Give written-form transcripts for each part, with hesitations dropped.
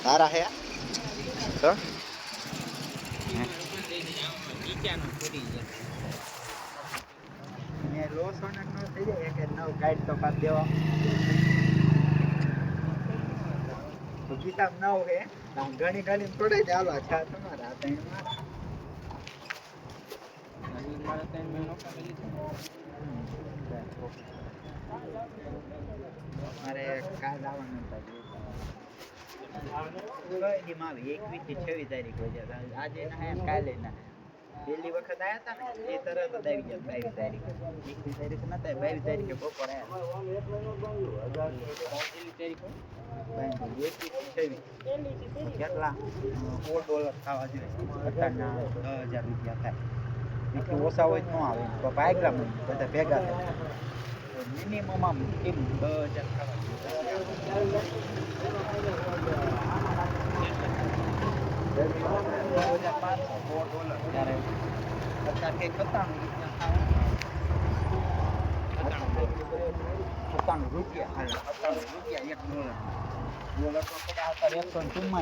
તારા હે તો લોસણ ન થઈ જાય કે નવ ગાઈડ તો પાસ દેવા તો ગીતા નવ હે ઘણી ઘણી થોડે જ હાલો છા તમારા ત્રણ મારા ત્રણ મહિનો મારે કાલ આવવાનું થાય માં 21 થી 26 તારીખ વજે આજે ના કાલે ના પેલી વખત આયા હતા ને એ તરત જ આવી ગયા 22 તારીખ 21 તારીખ નતા 22 તારીખે બપોર આયા કેટલા $4 થવા જોઈએ અત્યારના $10,000 થાય એટલું ઓછા હોય ન આવે તો પાયગ્રામ બધા ભેગા થાય મિનિમમ આમ કેમ 10,000 થવા ત્યારે અત્યારે કંઈક ₹97 $97 $1 તો પડ્યા અત્યારે 144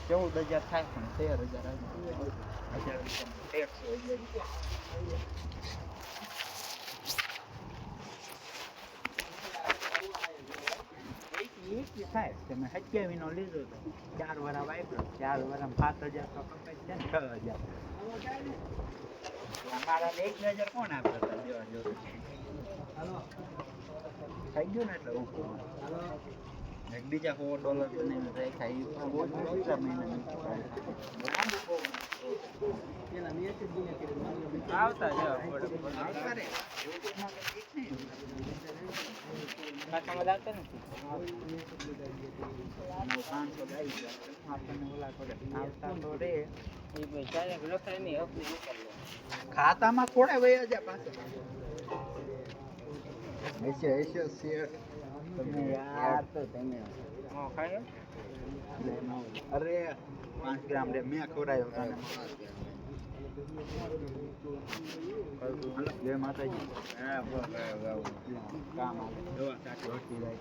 14,000 થાય પણ 13,000 ટેક્સ હોય થાય તમે 27 નો લીધો તો 4 વાર વાપરો 4 વાર 5,000 તો કપાય છે ને 6,000 અમારા 1,000 કોણ આપે દેવા જરૂર થઈ ગયું ને એટલે બીજા $4 બનાવીને રાખ્યા આવતા ખાતામાં થોડા વયા જાય પાછા તમે યાર તો તમે અરે 5 ગ્રામ રે મેં ખવડાયો તને જય માતાજી કામ આવે દવા સાચી હોતી જાય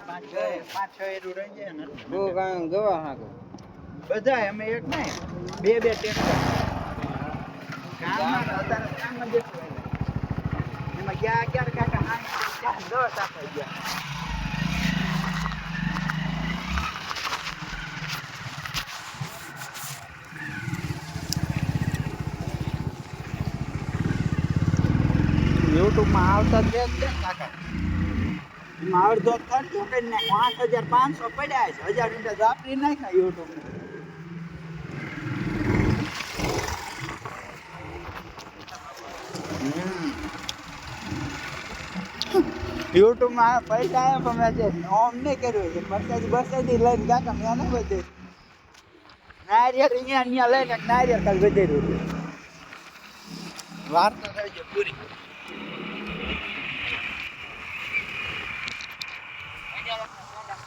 5-6 એરું રહી જાય ને બહુ કામ ગવા હાકો બધા અમે એક નહીં બે ટેક્ટર કામ અત્યારે કામ જ એમાં ગયા કાકા હા 10 આપી ગયા યુટ્યુબમાં આવતા જ છે કાકા એમાં અડધો ખર્ચો કરી નાખો 8,500 પડ્યા છે 1,000 વાપરી નાખ્યા યુટ્યુબ યુટ્યુબમાં પૈસા આવ્યા પણ મેં ઓમ નહીં કર્યું છે બરસાદી લઈને કાકા મેં નહીં વધે નારિયેળ અહીંયા લઈને નારિયેળ કાલ વધેર્યું છે વાર્તા થઈ છે પૂરી Gracias.